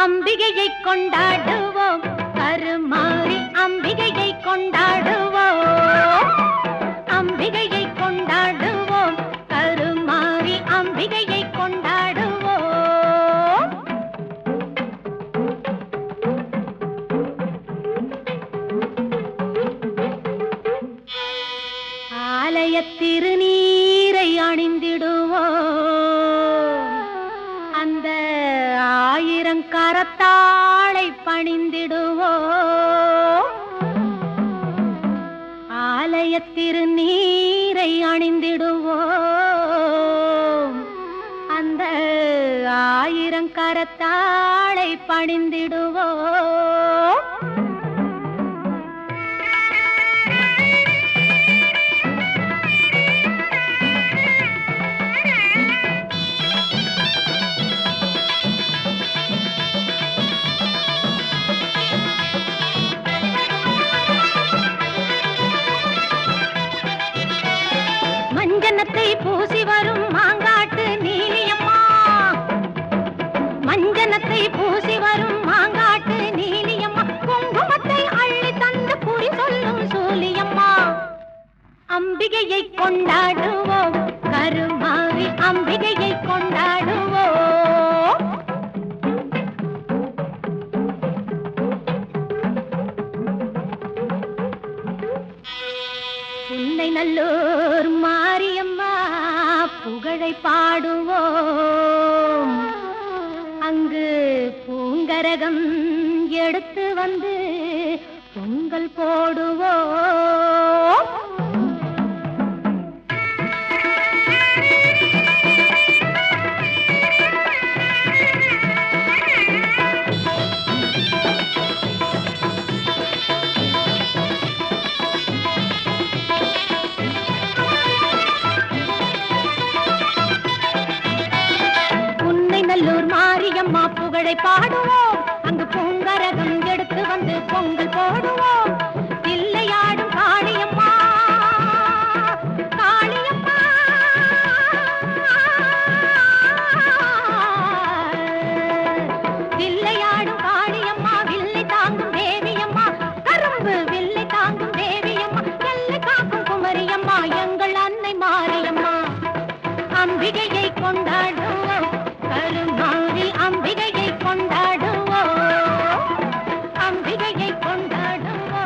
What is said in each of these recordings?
அம்பிகையை கொண்டாடுவோம், கருமாரி அம்பிகையை கொண்டாடுவோம், அம்பிகையை கொண்டாடுவோம், கருமாரி அம்பிகையை கொண்டாடுவோம். ஆலய திருநீரை அணிந்திடுவோம், அந்த ஆயிரங்கரத்தாளை பணிந்திடுவோம். ஆலய திருநீரை அணிந்திடுவோம், அந்த ஆயிரங்கரத்தாளை பணிந்திடுவோம். மஞ்சனத்தை பூசி வரும் மாங்காட்டு நீலியம்மா, மஞ்சனத்தை பூசி வரும் மாங்காட்டு நீலியம்மா, குங்குமத்தை அள்ளி தந்து குறி சொல்லும் சூலியம்மா. அம்பிகையை கொண்டாடுவோம், கருமாரி அம்பிகையை கொண்டாடுவோம். உன்னை நல்லூர் மாரியம்மா புகழை பாடுவோம், அங்கு பூங்கரகம் எடுத்து வந்து பொங்கல் போடுவோம். நல்லூர் மாரியம்மா புகழை பாடுவோம், அங்கு பூங்கரகம் எடுத்து வந்து பொங்கல் போடுவோம். தில்லையாடும் காளியம்மா, காளியம்மா, தில்லையாடும் காளியம்மா, வில்லை தாங்கும் தேவியம்மா, கரும்பு வில்லை தாங்கும் தேவியம்மா, எல்லை காக்கும் குமரியம்மா, எங்கள் அன்னை மாரியம்மா. அம்பிகையை கொண்டாடுவோம், கருமாரி அம்பிகையை கொண்டாடுவோம், அம்பிகையை கொண்டாடுவோம்.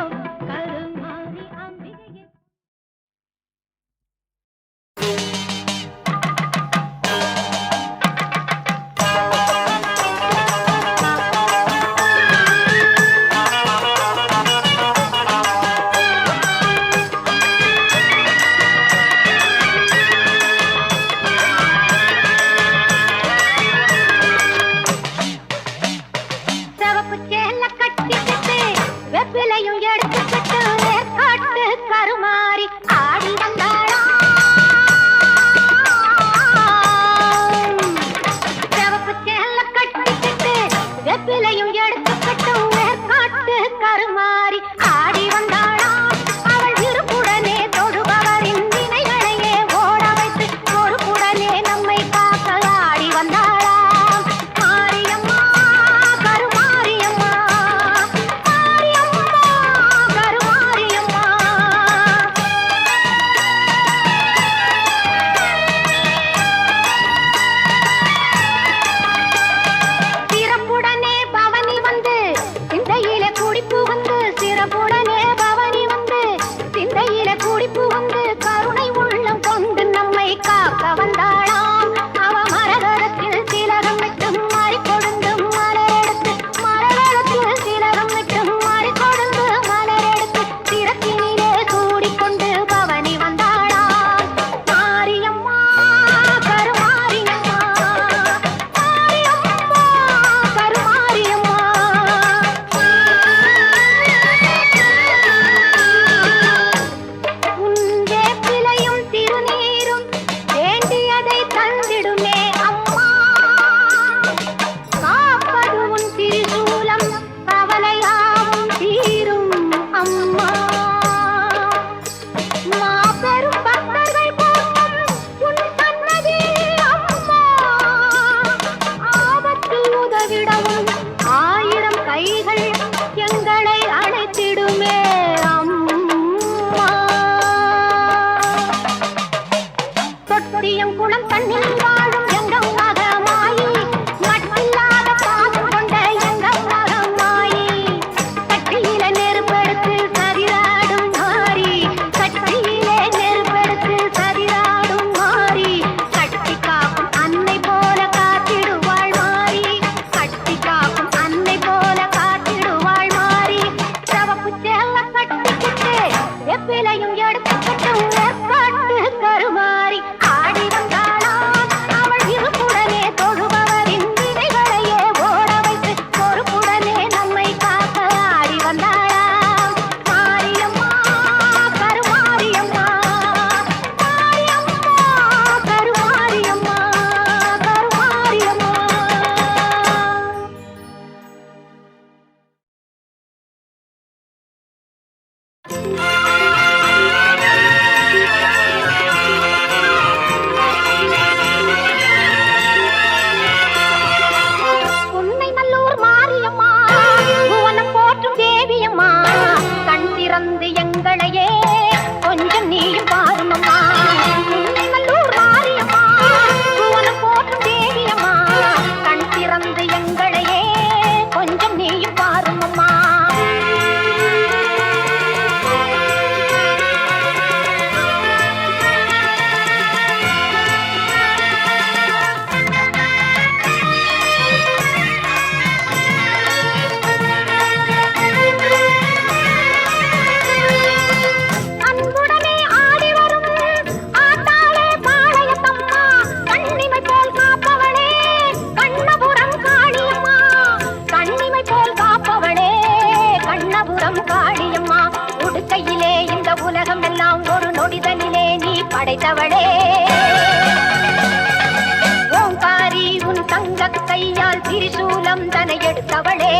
கையால் திரிசூலம் தனை எடுத்தவளே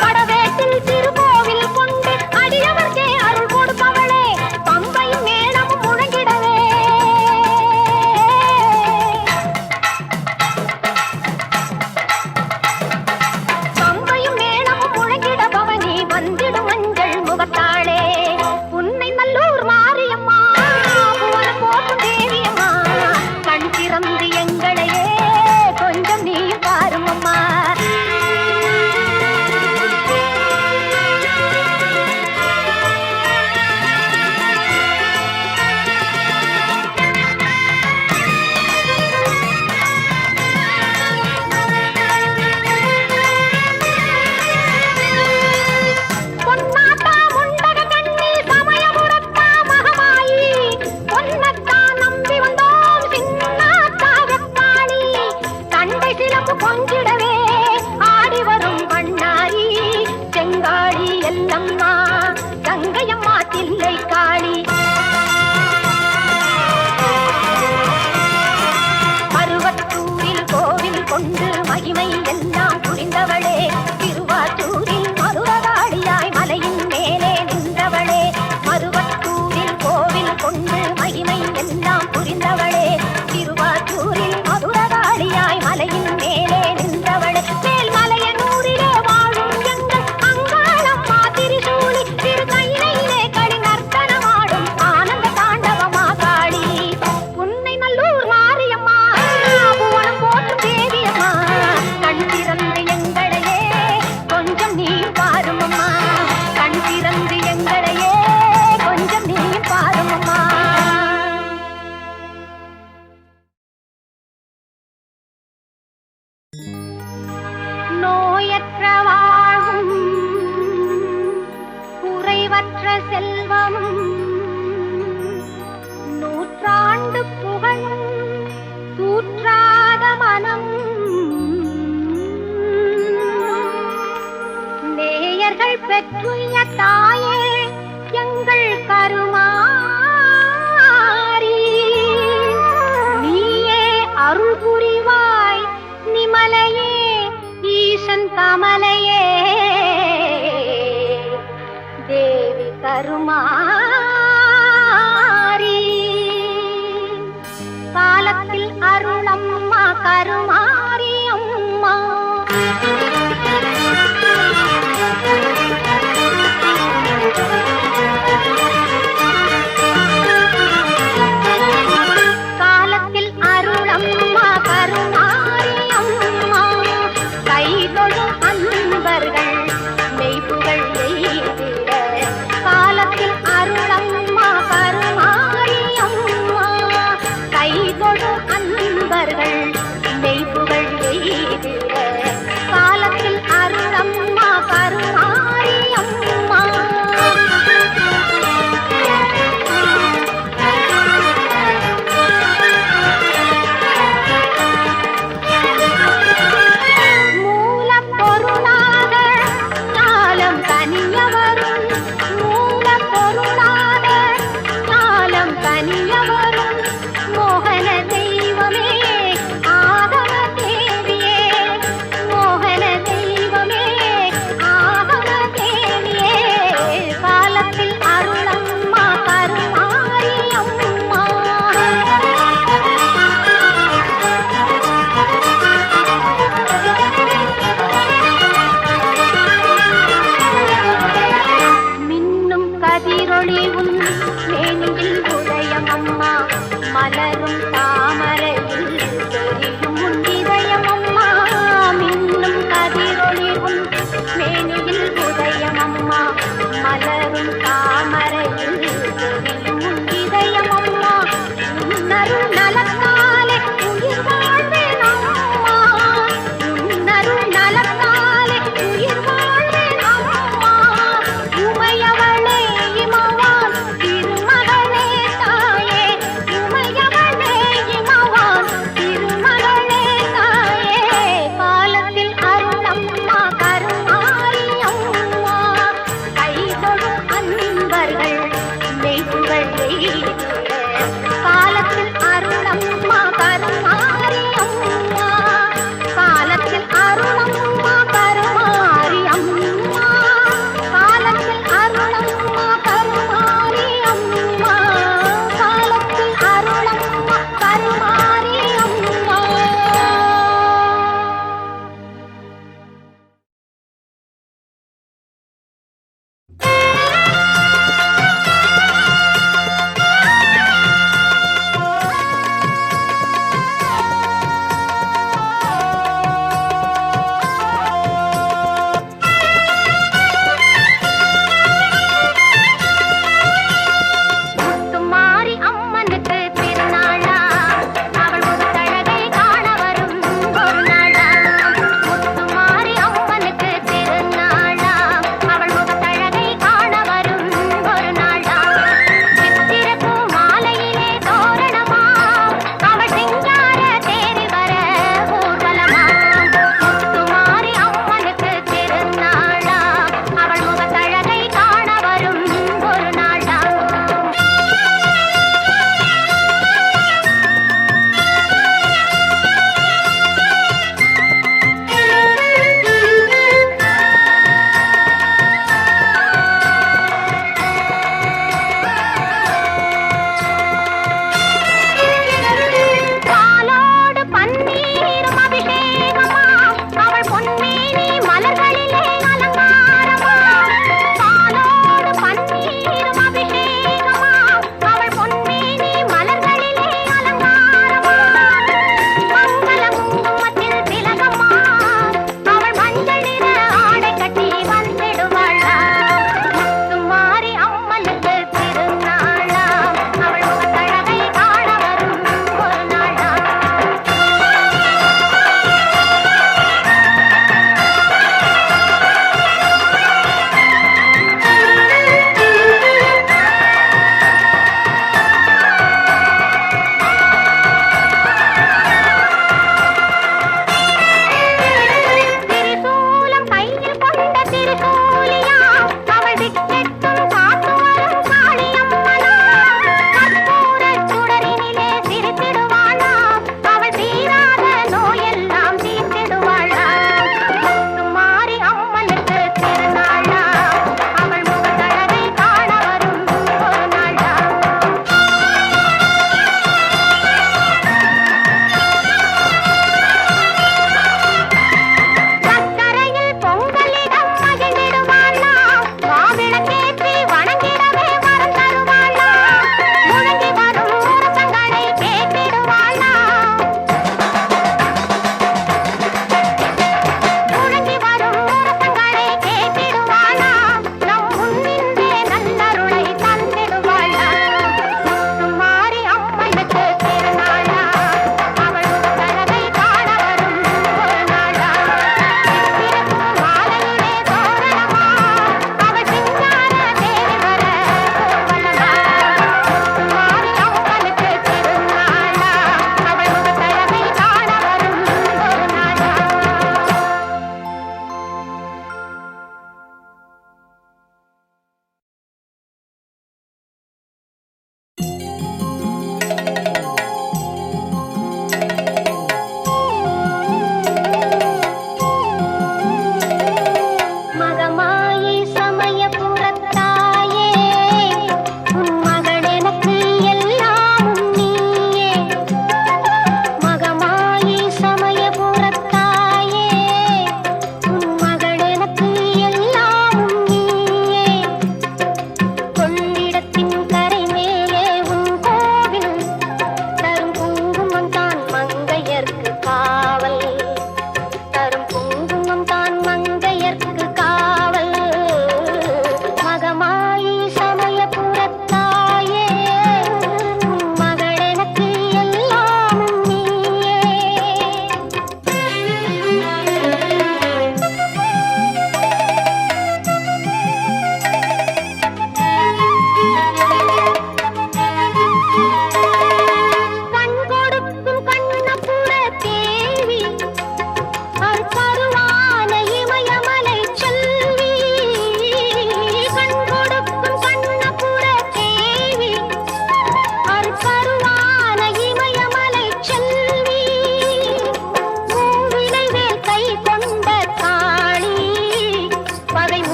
படவேட்டில் திருக்கோவில் கொண்டு அடியவர்க்கே அருள் கொடுப்பவளே பம்பை மேளமும் முழங்கிடவே பம்பையும் மேளமும் முழங்கிட பவனி வந்திடும் மஞ்சள் முகத்தாளே உன்னை நல்லூர் மாரியம்மா புவனம் போற்றும் தேவியம்மா கண் திறந்து எங்களையே கொஞ்சம் நீ பாரும் அம்மா பொன்னாத்தா முண்டக கண்ணி சமயபுரத்தா மகமாயி பொன்னத்தா நம்பி வந்தோம் சின்னாத்தா வெப்பாளி தண்டை சிலம்பு கொஞ்சிடவே ஆடி வரும் பண்ணாரி செங்காளி எல்லம்மா கங்கையம்மா தில்லை காளி மருவத்தூரில் கோவில் கொண்டு மகிமை எல்லாம் புரிந்தவளே திருவாச்சூரில் மதுரகாளியாய் மலையின் மேலே நின்றவளே மருவத்தூரில் கோவில் கொண்டு மகிமை எல்லாம் புரிந்தவளே திருவாச்சூரில் மதுரகாளியாய் மலையின் மேலே நின்றவளே மேல்மலையனூரிலே வாழும் எங்கள் அங்காளம்மா திரிசூலி திரு கையிலே களி நர்த்தனமாடும் ஆனந்த தாண்டவமா காளி உன்னை நல்லூர் மாரியம்மா புவனம் போற்றும் தேவியம்மா கண் திறந்து எங்களையே கொஞ்சம் நீ பாரும் அம்மா கண் திறந்து எங்களையே கொஞ்சம் நீ பாரும் அம்மா நோயற்ற வாழ்வும் குறைவற்ற செல்வமும் நூற்றாண்டு புகழும் தூற்றாத மனம் நேயர்கள் பெற்றுய தாயே எங்கள் கருமாரி நீயே அருள் புரிவாய் நிமலையே ஈசன் கமலையே தேவி கருமாரி காலத்தில் அருளம்மா கருமாரி அம்மா காலத்தில் அருளம்மா கருமாரி அம்மா கைதொழும் அன்பர்கள் மெய்ப்புகள் எய்திட காலத்தில் அருளம்மா கருமாரி அம்மா கைதொழும் அன்பர்கள் மெய்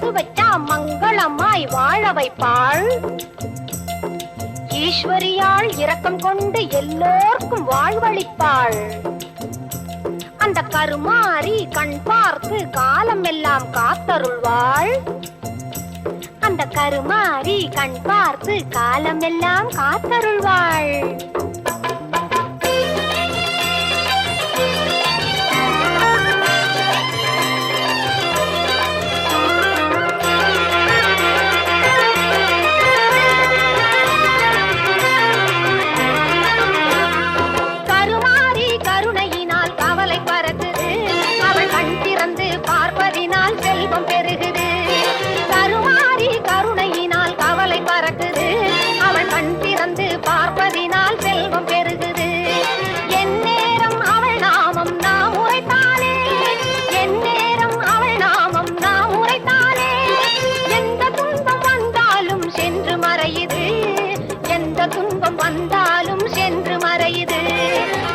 மனசு வச்சா மங்களமாய் வாழ வைப்பாள். ஈஸ்வரியாள் இரக்கம் கொண்டு எல்லோர்க்கும் வாழ்வளிப்பாள். அந்த கருமாரி கண் பார்த்து காலம் எல்லாம் காத்தருள்வாள். அந்த கருமாரி கண் பார்த்து காலம் எல்லாம் காத்தருள்வாள். வந்தாலும் சென்று மறையுது.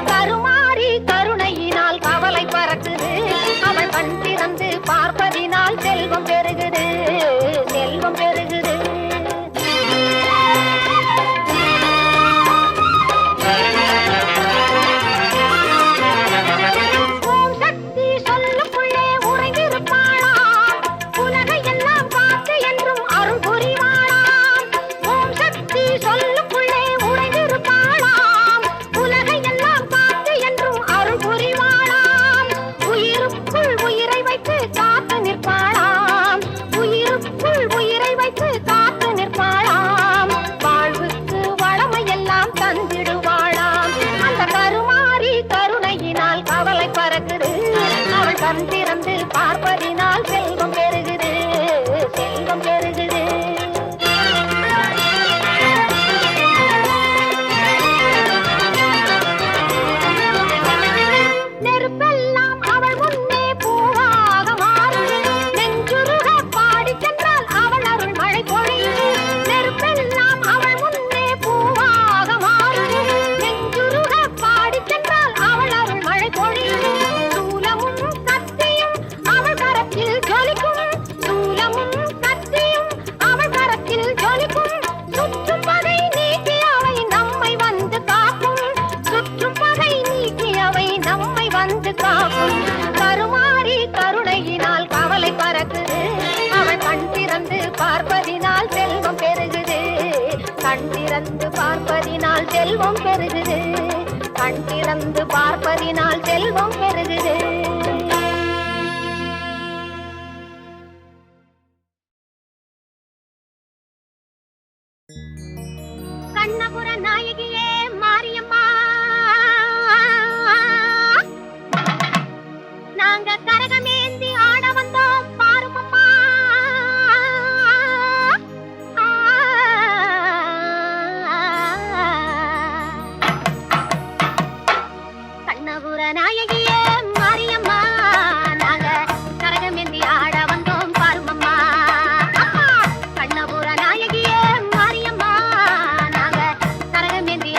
கருமாரி கருணையினால் கவலை பறக்குது. அவள் கண் திறந்து பார்ப்பதினால் செல்வம் பெருகுது, செல்வம் பெருகுது. ஓம் சக்தி சொல்லுக்குள்ளே உறைந்திருப்பாளாம். உலகை எல்லாம் பார்த்து என்றும் அருள் புரிவாளாம். ஓம் சக்தி சொல்லு கண் திறந்து பார்ப்பதினால் செல்வம் பெருகுது, செல்வம் பெருகுது. நெருப்பெல்லாம் அவள் முன்னே பூவாக மாறும். நெஞ்சுருக பாடி சென்றால் அவள் அருள் மழை பொழியும். நெருப்பெல்லாம் அவள் முன்னே பூவாக மாறும். நெஞ்சுருக பாடி சென்றால் அவள் அருள் மழை பொழியும். கருமாரி கருணையினால் கவலை பறக்குது. அவள் கண் திறந்து பார்ப்பதினால் செல்வம் பெருகுது. கண் திறந்து பார்ப்பதினால் செல்வம் பெருகுது. கண் திறந்து பார்ப்பதினால் செல்வம் பெருகுது. கண்ணபுர நாயகியே மாரியம்மா, நாங்க கரகமேந்தி ஆட வந்தோம் பாருமம்மா. கண்ணபுர நாயகியே மாரியம்மா, நாங்க கரகமேந்தி ஆட வந்தோம் பாருமம்மா. கண்ணபுர நாயகியே மாரியம்மா, நாங்க கரகமேந்தி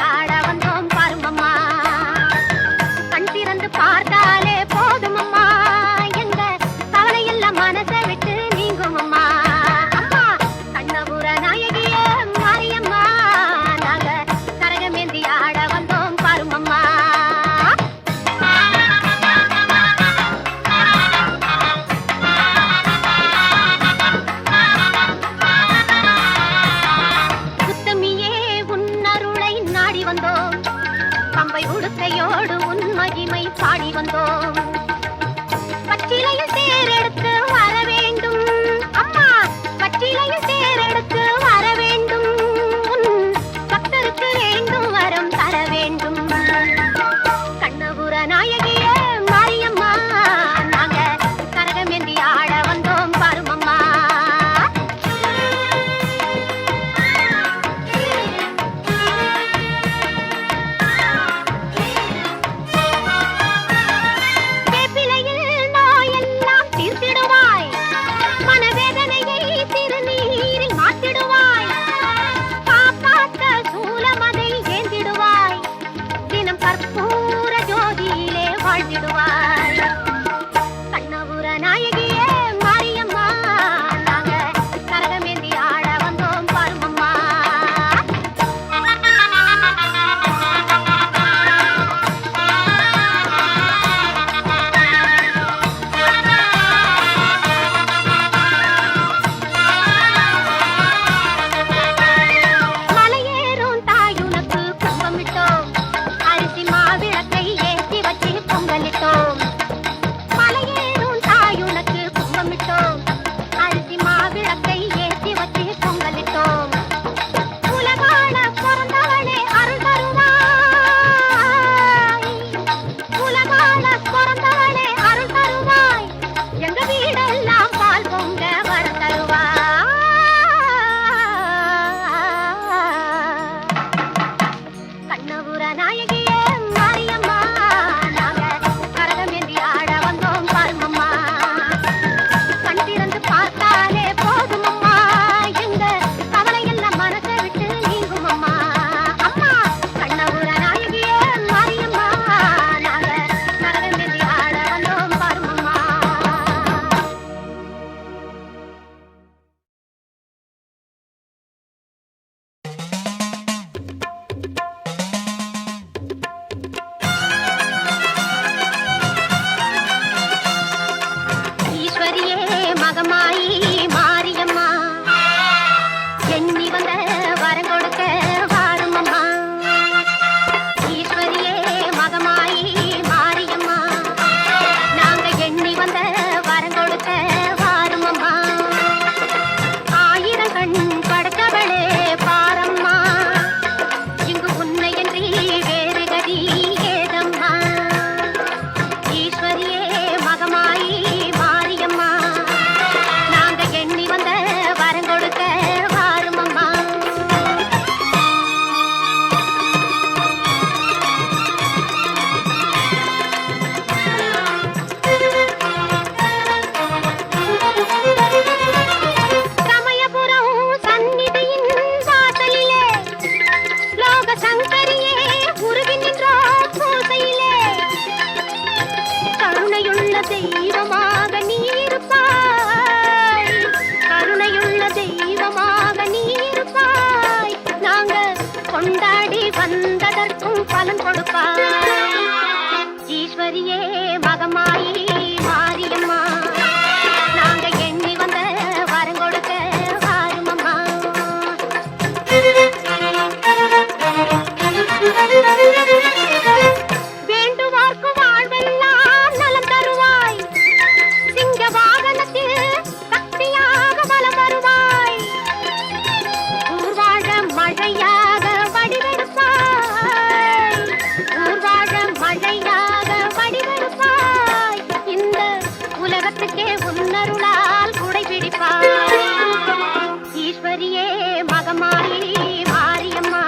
மகமாயி மாரியம்மா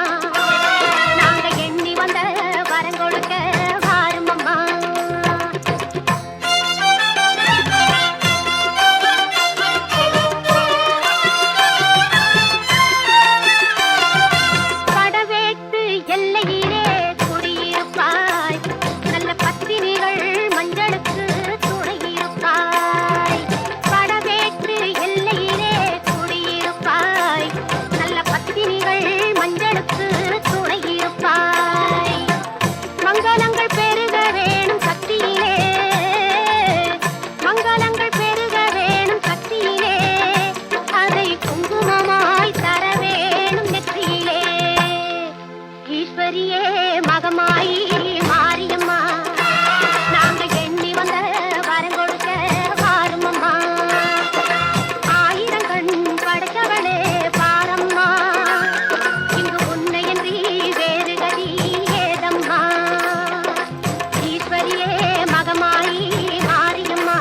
நாங்க எண்ணி வந்த வரம் கொடுக்க வாருமம்மா. படவேட்டு எல்லையிலே குடியிருப்பாய் நல்ல பத்தினிகள் மஞ்சளுக்கு துணையிருப்பாய். படவேட்டு எல்லையிலே குடியிருப்பாய் நல்ல பத்தினிகள் மஞ்சளுக்கு துணையிருப்பாய். மங்களங்கள் பெருக வேணும் சக்தியிலே மங்களங்கள் பெருக வேணும் சக்தியிலே அதை குங்குமமாய் தர வேணும் நெற்றியிலே. ஈஸ்வரியே மகமாயி மாரியம்மா நாங்க எண்ணி வந்த வரம் கொடுக்க வாருமம்மா. ஆயிரம் கண் படைத்தவளே பாரம்மா இங்கு உன்னையன்றி வேறு கதி ஏதம்மா. ஈஸ்வரியே மகமாயி மாரியம்மா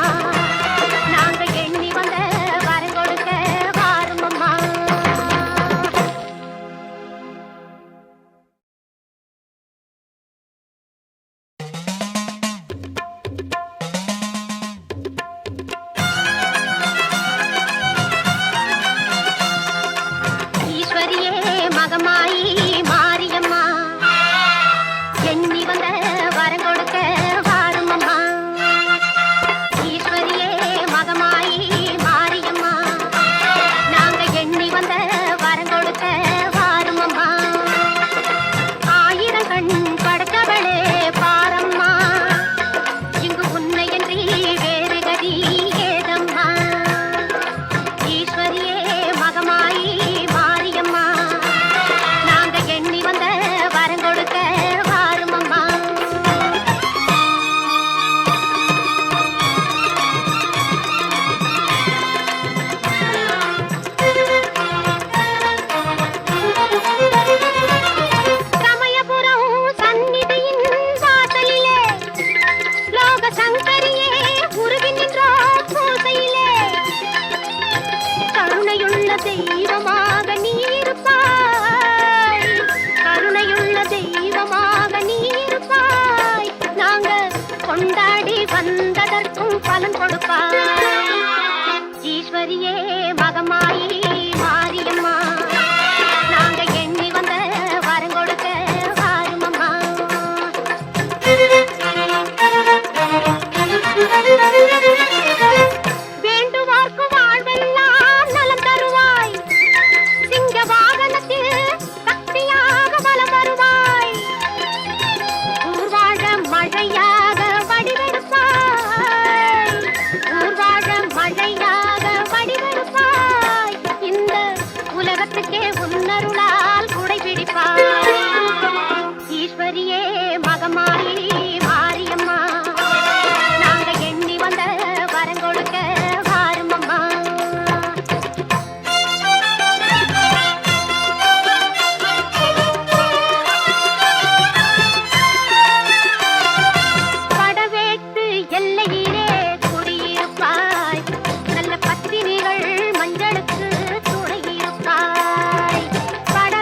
நாங்க எண்ணி வந்த வரம் கொடுக்க வாருமம்மா. ஈஸ்வரியே மகமாயி மாரியம்மா எண்ணி வந்த வரம் கொடுக்க வாருமம்மா. ஈஸ்வரியே மகமாயி மாரியம்மா நாங்க எண்ணி வந்த வரம் கொடுக்க வாருமம்மா. ஆயிரம் கண் படைத்தவளே பாரம்மா இங்கு உன்னையன்றி வேறு கதி ஏதம்மா. ஈஸ்வரியே மகமாயி மாரியம்மா நாங்க எண்ணி வந்த வரம் கொடுக்க வாருமம்மா. சமயபுரம் சந்நிதியின் வாசலிலே லோக சங்கரியே உருகி நின்றோம் பூசையிலே. கருணையுள்ள தெய்வமாக நீ இருப்பாய் கருணையுள்ள தெய்வமாக நீ இருப்பாய். நாங்க கொண்டாடி வந்ததற்கும் பலன் கொடுப்பாய். ஈஸ்வரியே மகமாயி மாரியம்மா நாங்க எண்ணி வந்த வரம் கொடுக்க வாருமம்மா. வேண்டுவார்க்கு வாழ்வெல்லாம் நலம் தருவாய் சிங்க வாகனத்தில் சக்தியாக வலம் வருவாய். ஊர்வாழ மழையாக வடிவெடுப்பாய் ஊர்வாழ மழையாக வடிவெடுப்பாய். இந்த உலகத்துக்கே உன்னருளால் குடை பிடிப்பாய். ஈஸ்வரியே மகமாயி மாரியம்மா நாங்க எண்ணி வந்த வரம் கொடுக்க வாருமம்மா. படவேட்டு எல்லையிலே குடியிருப்பாய் நல்ல பத்தினிகள் மஞ்சளுக்கு துணையிருப்பாய். பட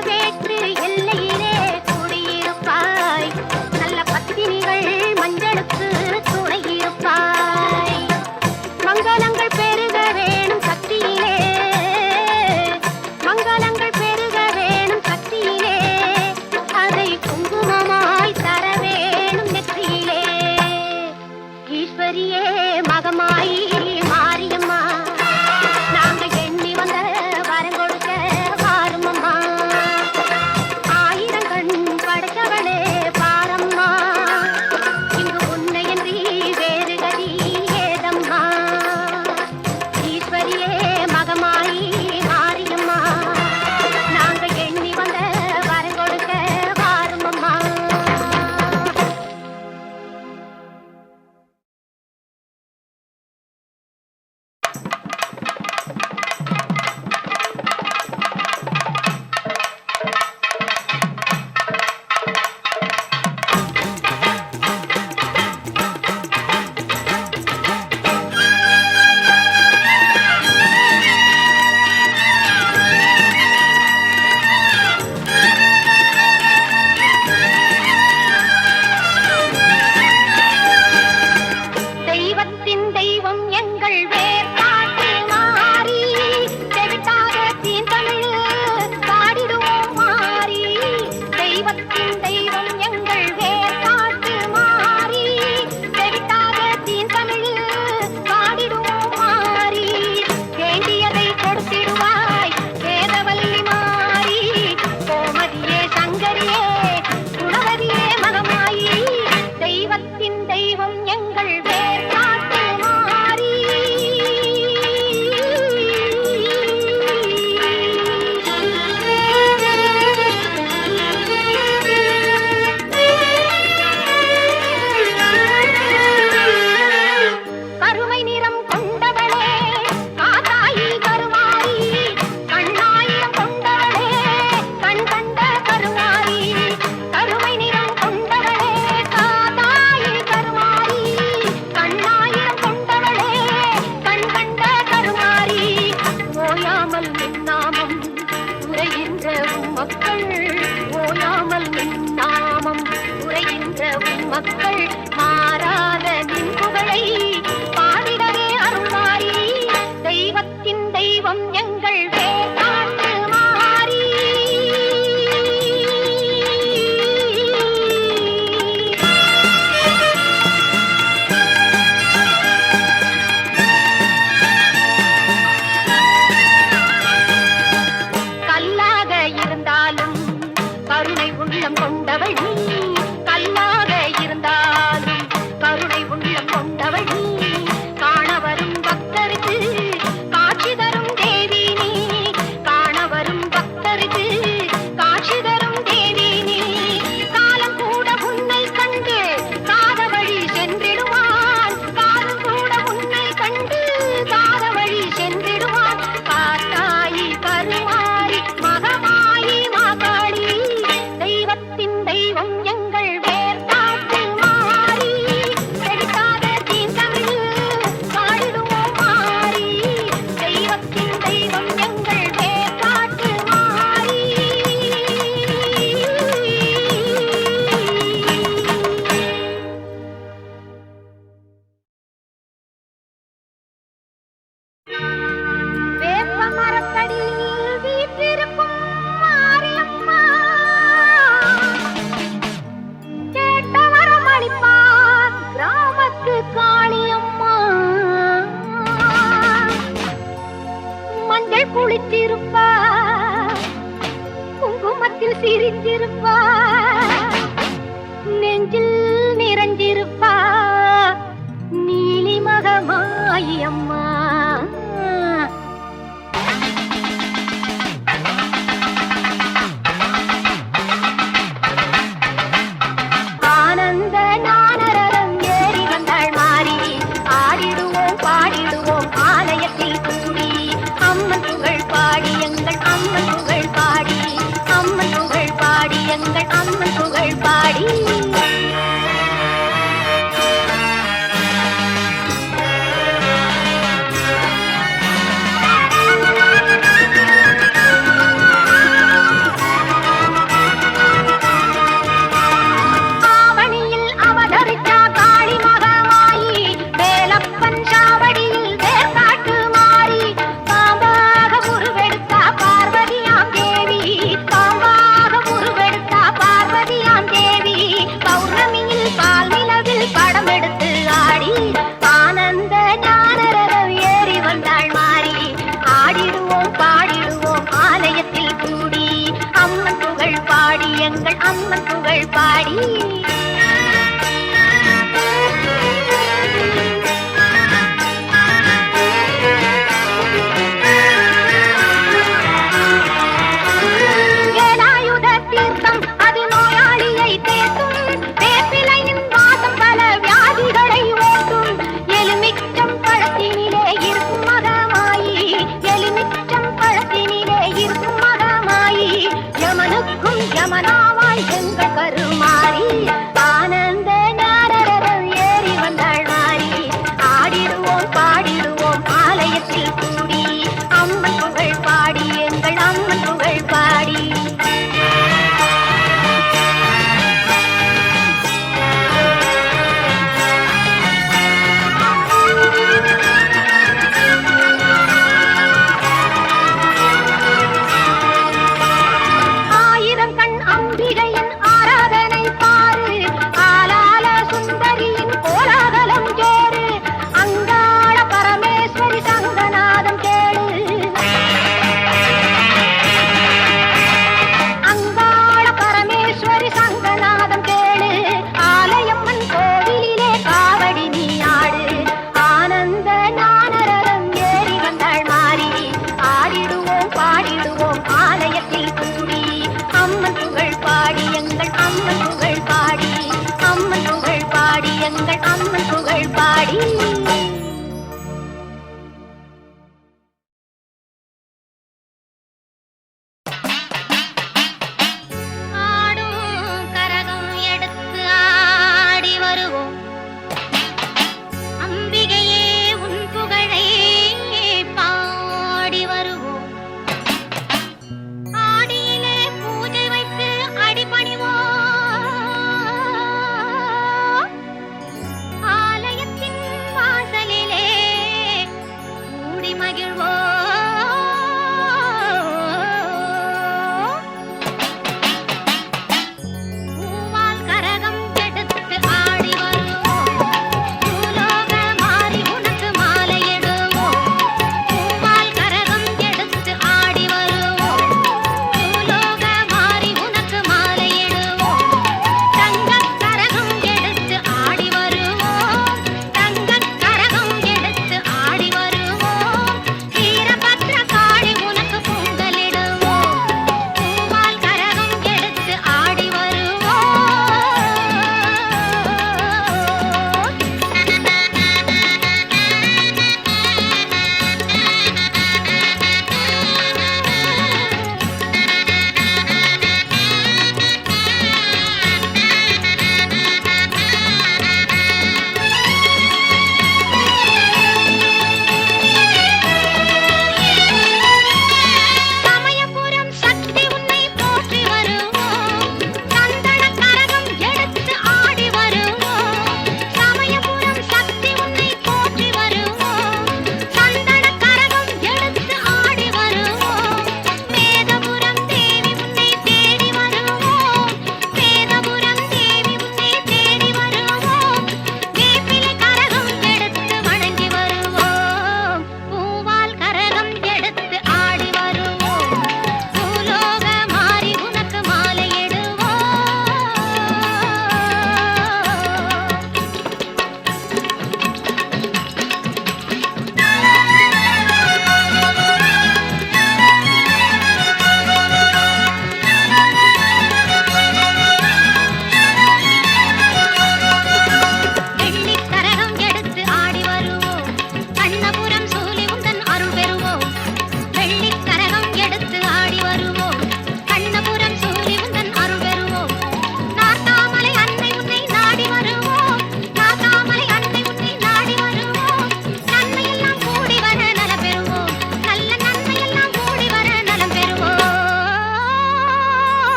மக்கள் ஓயாமல் நின் நாமம் உரைகின்ற உன் மக்கள் மாறாத நின் புகழை பாடிடவே அருள்வாரி தெய்வத்தின் தெய்வம் எங்கள் வேதாட்டு மாறி கல்லாக இருந்தாலும் கருணை உள்ளம் கொண்டவள் நீ கல்லாக இருந்தாலும் கருணை உள்ளம் கொண்டவள் நீ காண வரும் பக்தருக்கு காட்சி தரும் தேவி நீ காண வரும் பக்தருக்கு காட்சி தரும் தேவி நீ காலம் கூட உன்னை கண்டு காத வழி சென்றிடுவான் காலம் கூட உன்னை கண்டு காத வழி சென்றிடுவான் காத்தாயி கருமாரி மகமாயி மாகாளி தெய்வத்தின் தெய்வம் எங்கள் வேர்தாட்டு மாறி செழிக்காத தீந்தமிழ் பாடிடுவோம் மாறி தெய்வத்தின் தெய்வம் எங்கள் வேர்தாட்டு மாறி வேப்ப மரத்தடியில் வீற்றிருக்கும் மாரியம்மா கேட்ட வரம் அளிப்பார் கிராமத்து காளியம்மா மஞ்சள் குளித்திருப்பா குங்குமத்தில் சிரித்திருப்பா நெஞ்சில் நிறைஞ்சிருப்பா நீலி மகமாயி அம்மா ஆனந்த ஞானரதம் ஏறி வந்தாள் மாறி ஆடிடுவோம் பாடிடுவோம் ஆலயத்தில் கூடி அம்மன் புகழ் பாடி எங்கள் அம்மன் புகழ் பாடி அம்மன் புகழ் பாடி எங்கள் அம்மன் புகழ் பாடி ஆவணியில் அவதரித்தா காளி மகமாயி வேலப்பன் சாவடியில் வேர்காட்டு மாறி பாம்பாக உருவெடுத்தா பார்வதியாம் தேவி பாம்பாக உருவெடுத்தா பார்வதியாம் தேவி பௌர்ணமியில் பால் நிலவில் படம் எடுத்து ஆடி ஆனந்த ஞானரதம் ஏறி வந்தாள் மாறி ஆடிடுவோம் பாடிடுவோம் ஆலயத்தில் கூடி அம்மன் புகழ் பாடி எங்கள் அம்மன் புகழ் பாடி வேலாயுத தீர்த்தம் அது நோயாளியை தேற்றும் வேப்பிலையின் வாசம் பல வியாதிகளை ஓட்டும் எலுமிச்சம் பழத்தினிலே இருக்கும் மகமாயி எலுமிச்சம் பழத்தினிலே இருக்கும் மகமாயி யமனுக்கும் யமனாவாய் எங்கள் கருமாறி ஆனந்த ஞானரதம் ஏறி வந்தாள் மாறி ஆடிடுவோம் பாடிடுவோம் ஆலயத்தில் கூடி அம்மன் புகழ் பாடி எங்கள் அம்மன் புகழ் பாடி ஆயிரம் கண் அம்பிகையின்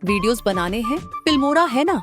वीडियोस बनाने हैं, फिल्मोरा है ना।